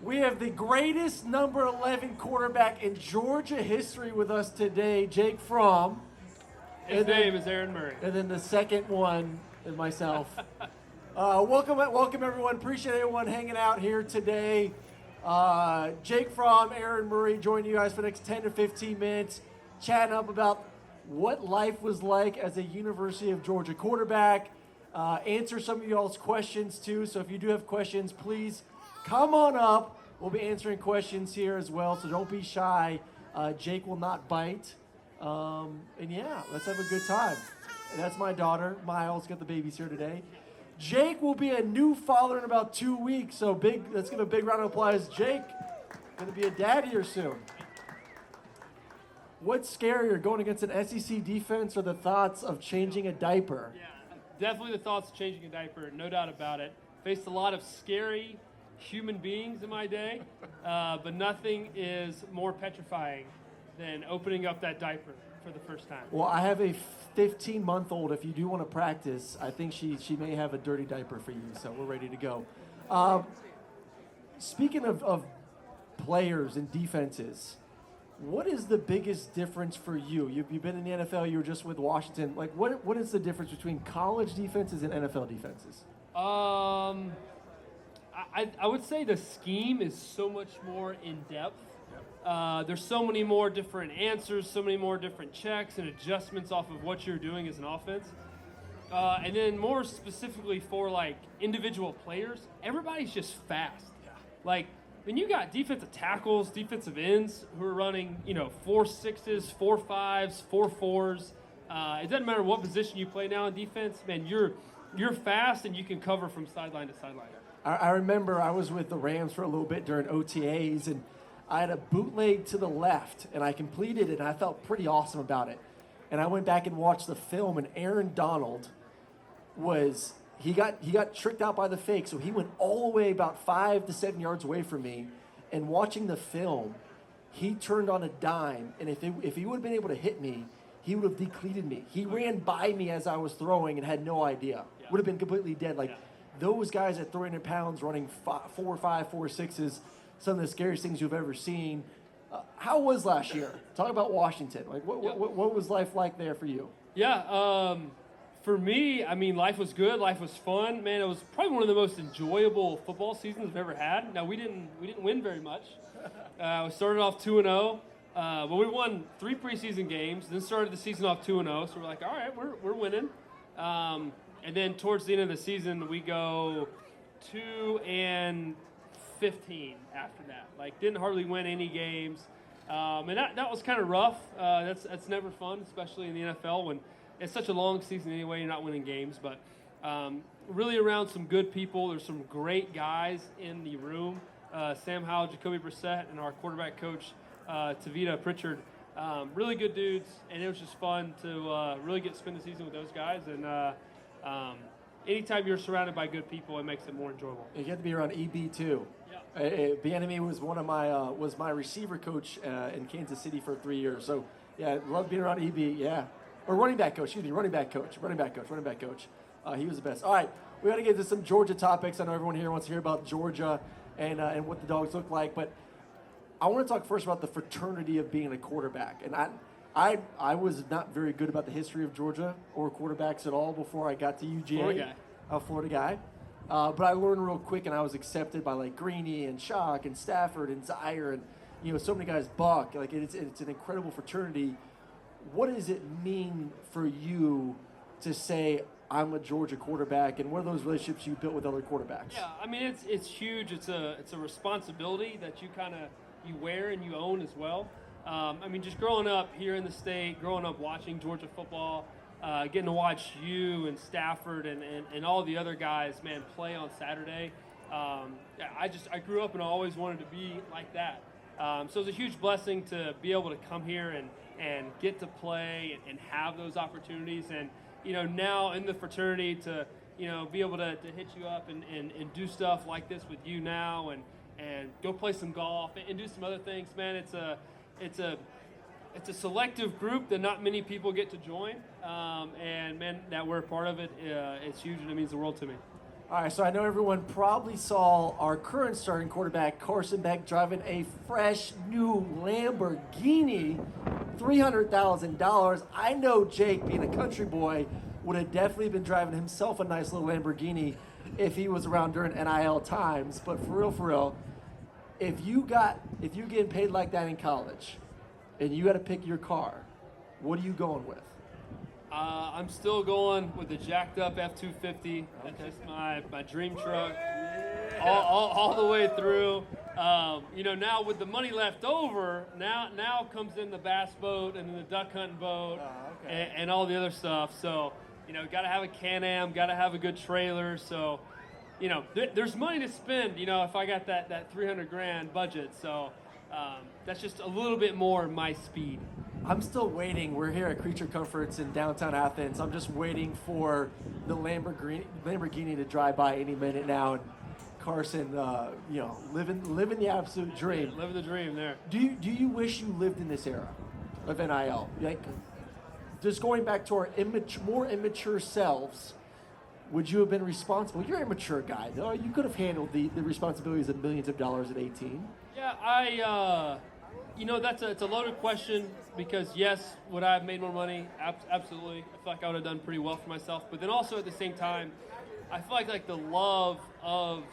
We have the greatest number 11 quarterback in Georgia history with us today, Jake Fromm. His name is Aaron Murray. And then the second one is myself. Welcome everyone. Appreciate everyone hanging out here today. Jake Fromm, Aaron Murray joining you guys for the next 10 to 15 minutes, chatting up about what life was like as a University of Georgia quarterback. Answer some of y'all's questions too. So if you do have questions, please come on up. We'll be answering questions here as well, so don't be shy. Jake will not bite. And yeah, let's have a good time. And that's my daughter, Miles, got the babies here today. Jake will be a new father in about 2 weeks, so let's give a big round of applause. Jake, gonna be a dad here soon. What's scarier, going against an SEC defense or the thoughts of changing a diaper? Yeah, definitely the thoughts of changing a diaper, no doubt about it. Faced a lot of scary human beings in my day, but nothing is more petrifying than opening up that diaper for the first time. Well, I have a 15-month-old. If you do want to practice, I think she may have a dirty diaper for you, so we're ready to go. Speaking of players and defenses, what is the biggest difference for you? You've been in the NFL, you were just with Washington. Like, what is the difference between college defenses and NFL defenses? I would say the scheme is so much more in-depth. There's so many more different answers, so many more different checks and adjustments off of what you're doing as an offense. And then more specifically for, like, individual players, everybody's just fast. Like, when you got defensive tackles, defensive ends who are running, 4.6s, 4.5s, 4.4s. It doesn't matter what position you play now in defense, man, you're fast and you can cover from sideline to sideline. I remember I was with the Rams for a little bit during OTAs, and I had a bootleg to the left, and I completed it, and I felt pretty awesome about it. And I went back and watched the film, and Aaron Donald he got tricked out by the fake, so he went all the way about 5 to 7 yards away from me. And watching the film, he turned on a dime, and if he would have been able to hit me, he would have depleted me. He ran by me as I was throwing and had no idea. Yeah. Would have been completely dead. Those guys at 300 pounds running 4.5, 4.6s, some of the scariest things you've ever seen. How was last year? Talk about Washington. Like, what was life like there for you? Yeah, for me, I mean, life was good. Life was fun. Man, it was probably one of the most enjoyable football seasons I've ever had. Now, we didn't win very much. We started off 2-0. But we won 3 preseason games, then started the season off 2-0. So we're like, all right, we're winning. And then towards the end of the season, we go 2-15 after that. Like, didn't hardly win any games. And that was kind of rough. That's never fun, especially in the NFL when it's such a long season anyway, you're not winning games. But really around some good people. There's some great guys in the room. Sam Howell, Jacoby Brissett, and our quarterback coach, Tavita Pritchard. Really good dudes, and it was just fun to really get to spend the season with those guys. And anytime you're surrounded by good people, it makes it more enjoyable. You get to be around EB too. Yeah. Bieniemy was was my receiver coach in Kansas City for 3 years. So yeah, love being around EB. Yeah, or running back coach. Excuse me, running back coach. He was the best. All right, we got to get to some Georgia topics. I know everyone here wants to hear about Georgia and what the dogs look like, but I want to talk first about the fraternity of being a quarterback. And I was not very good about the history of Georgia or quarterbacks at all before I got to UGA. Florida guy. But I learned real quick, and I was accepted by like Greeny and Shock and Stafford and Zaire and so many guys. Buck. Like it's an incredible fraternity. What does it mean for you to say I'm a Georgia quarterback, and what are those relationships you built with other quarterbacks? Yeah, I mean it's huge. It's a responsibility that you wear and you own as well. I mean, just growing up here in the state, growing up watching Georgia football, getting to watch you and Stafford and all the other guys, man, play on Saturday. I grew up and I always wanted to be like that. So it was a huge blessing to be able to come here and get to play and have those opportunities. And, now in the fraternity to, be able to hit you up and do stuff like this with you now and go play some golf and do some other things, man. It's a selective group that not many people get to join, and man, that we're a part of it, it's huge and it means the world to me. All right, so I know everyone probably saw our current starting quarterback, Carson Beck, driving a fresh new Lamborghini, $300,000. I know Jake, being a country boy, would have definitely been driving himself a nice little Lamborghini if he was around during NIL times. But for real, if you getting paid like that in college, and you got to pick your car, what are you going with? I'm still going with the jacked up F-250. That's just my dream truck, all the way through. Now with the money left over, now comes in the bass boat and then the duck hunting boat and all the other stuff. So, got to have a Can-Am, got to have a good trailer. So, there's money to spend, if I got that $300,000 budget. So that's just a little bit more my speed. I'm still waiting. We're here at Creature Comforts in downtown Athens. I'm just waiting for the Lamborghini to drive by any minute now. And Carson, living the absolute dream. Yeah, living the dream there. Do you wish you lived in this era of NIL? Like, just going back to our more immature selves, would you have been responsible? You're a mature guy, though. You could have handled the responsibilities of millions of dollars at 18. Yeah, it's a loaded question because, yes, would I have made more money? Absolutely. I feel like I would have done pretty well for myself. But then also at the same time, I feel like the love of,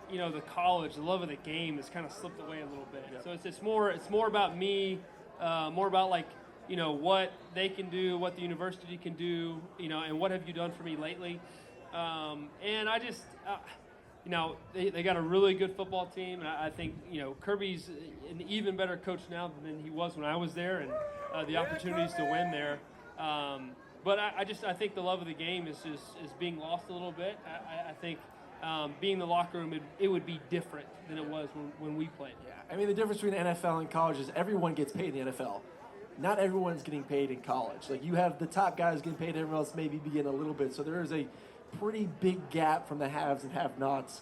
the college, the love of the game has kind of slipped away a little bit. Yeah. So it's more about me, more about what they can do, what the university can do, and what have you done for me lately. And I just, they got a really good football team, and I think, Kirby's an even better coach now than he was when I was there, and the opportunities to win there. But I think the love of the game is being lost a little bit. I think being in the locker room, it would be different than it was when we played. Yeah, I mean, the difference between NFL and college is everyone gets paid in the NFL. Not everyone's getting paid in college. Like, you have the top guys getting paid, everyone else maybe begin a little bit. So there is a pretty big gap from the haves and have-nots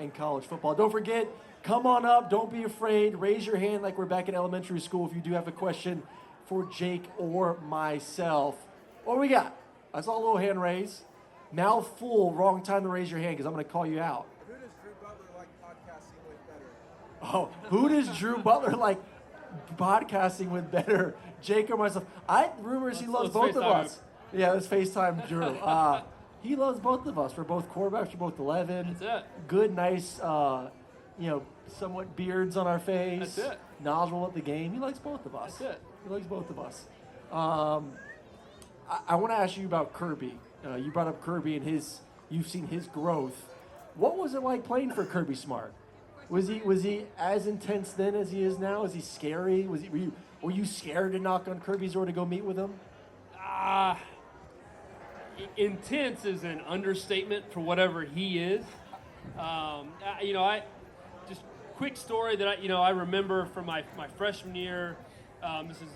in college football. Don't forget, come on up. Don't be afraid. Raise your hand like we're back in elementary school if you do have a question for Jake or myself. What do we got? I saw a little hand raise. Mouth full. Wrong time to raise your hand because I'm going to call you out. Who does Drew Butler like podcasting with better? Oh, who does Drew Butler like podcasting with better, Jake or myself? Rumors he loves both of us. Yeah, let's FaceTime Drew. He loves both of us. We're both quarterbacks. We're both 11. That's it. Good, nice, somewhat beards on our face. That's it. Knowledgeable at the game. He likes both of us. That's it. He likes both of us. I want to ask you about Kirby. You brought up Kirby and you've seen his growth. What was it like playing for Kirby Smart? Was he as intense then as he is now? Is he scary? Were you scared to knock on Kirby's door to go meet with him? Intense is an understatement for whatever he is. Just quick story that I remember from my freshman year. This is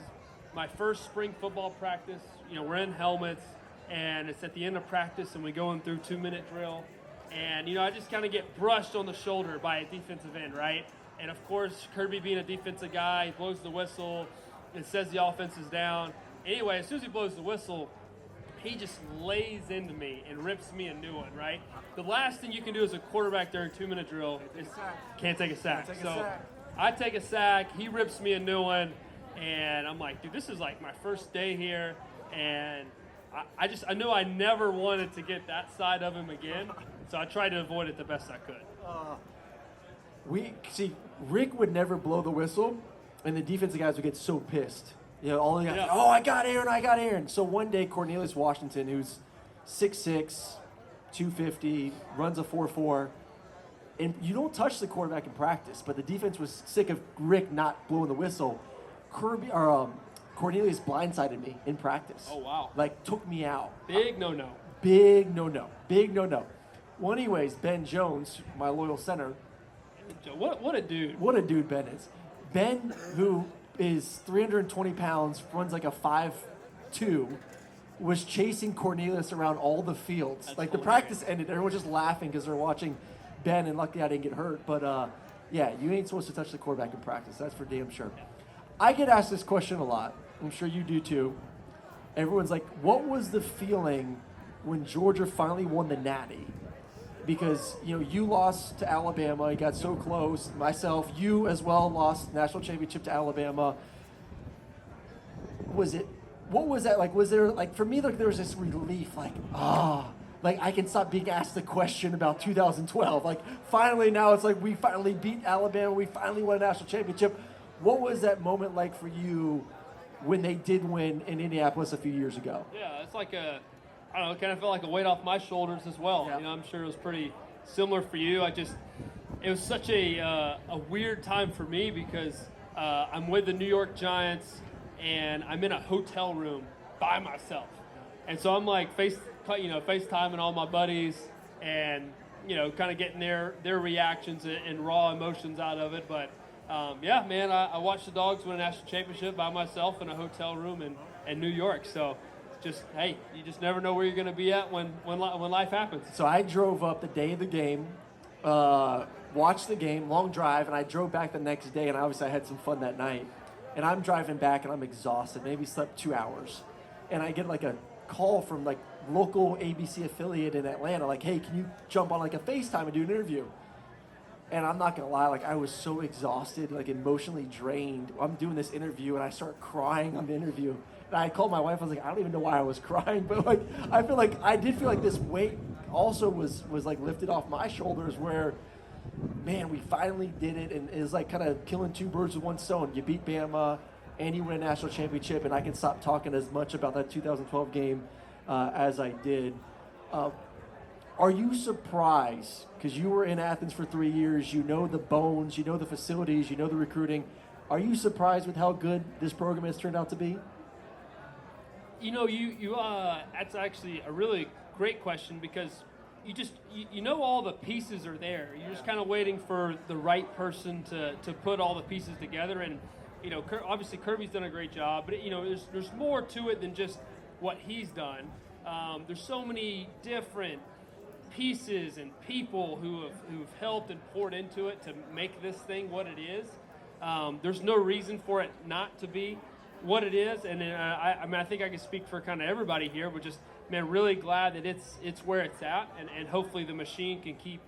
my first spring football practice. We're in helmets, and it's at the end of practice, and we going through 2-minute drill. And, I just kind of get brushed on the shoulder by a defensive end, right? And, of course, Kirby being a defensive guy, he blows the whistle. It says the offense is down. Anyway, as soon as he blows the whistle, he just lays into me and rips me a new one, right? The last thing you can do as a quarterback during 2-minute drill is can't take a sack. I take a sack, he rips me a new one, and I'm like, dude, this is like my first day here, and I knew I never wanted to get that side of him again, so I tried to avoid it the best I could. Rick would never blow the whistle, and the defensive guys would get so pissed. All the guys, I got Aaron. So one day, Cornelius Washington, who's 6'6", 250, runs a 4.4, and you don't touch the quarterback in practice, but the defense was sick of Rick not blowing the whistle. Cornelius blindsided me in practice. Oh, wow. Took me out. Big no-no. Big no-no. Well, anyways, Ben Jones, my loyal center. What a dude. What a dude Ben is. Ben, who is 320 pounds, runs like a 5'2", was chasing Cornelius around all the fields. That's the hilarious. practice ended. Everyone's just laughing because they're watching Ben, and luckily I didn't get hurt. But, you ain't supposed to touch the quarterback in practice. That's for damn sure. I get asked this question a lot. I'm sure you do too. Everyone's like, what was the feeling when Georgia finally won the Natty? because you lost to Alabama. You got so close. Myself, you as well, lost national championship to Alabama. What was that like? Was there for me, there was this relief, like I can stop being asked the question about 2012. Like finally now it's like we finally beat Alabama. We finally won a national championship. What was that moment like for you when they did win in Indianapolis a few years ago? Yeah, it's like I don't know, it kind of felt like a weight off my shoulders as well. Yeah. I'm sure it was pretty similar for you. It was such a weird time for me because I'm with the New York Giants and I'm in a hotel room by myself. And so I'm like FaceTiming all my buddies and, kind of getting their reactions and raw emotions out of it. But yeah, man, I watched the Dogs win a national championship by myself in a hotel room in New York. So just, hey, you just never know where you're going to be at when life happens. So I drove up the day of the game, watched the game, long drive, and I drove back the next day, and obviously I had some fun that night. And I'm driving back, and I'm exhausted, maybe slept 2 hours. And I get a call from local ABC affiliate in Atlanta, hey, can you jump on a FaceTime and do an interview? And I'm not gonna lie, I was so exhausted, emotionally drained. I'm doing this interview and I start crying on the interview. And I called my wife, I was I don't even know why I was crying, but I did feel this weight also was lifted off my shoulders where, man, we finally did it, and it was kind of killing two birds with one stone. You beat Bama and you win a national championship, and I can stop talking as much about that 2012 game as I did. Are you surprised, because you were in Athens for 3 years, you know the bones, you know the facilities, you know the recruiting, are you surprised with how good this program has turned out to be? That's actually a really great question because you know all the pieces are there. You're just kind of waiting for the right person to put all the pieces together. And, obviously Kirby's done a great job, but, there's more to it than just what he's done. There's so many different pieces and people who've helped and poured into it to make this thing what it is. There's no reason for it not to be what it is, and I think I can speak for kind of everybody here, but just, man, really glad that it's where it's at, and hopefully the machine can keep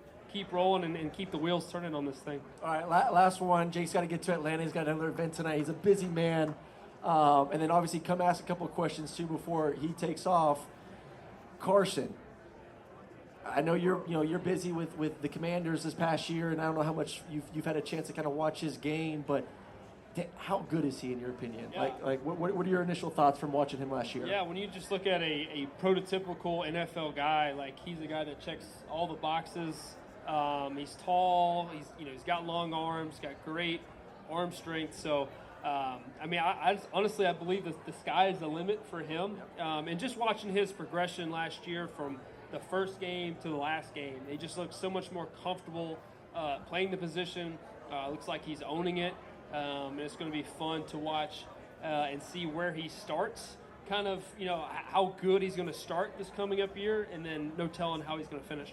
rolling and keep the wheels turning on this thing. All right, last one. Jake's got to get to Atlanta. He's got another event tonight. He's a busy man, and then obviously come ask a couple of questions too before he takes off. Carson, I know you're busy with the Commanders this past year, and I don't know how much you've had a chance to kind of watch his game, but how good is he in your opinion? Yeah. What are your initial thoughts from watching him last year? Yeah, when you just look at a prototypical NFL guy, he's a guy that checks all the boxes. He's tall. He's got long arms. Got great arm strength. So, I honestly believe that the sky is the limit for him. And just watching his progression last year from the first game to the last game, he just looks so much more comfortable playing the position. Looks like he's owning it. And it's going to be fun to watch and see where he starts, kind of, how good he's going to start this coming up year, and then no telling how he's going to finish.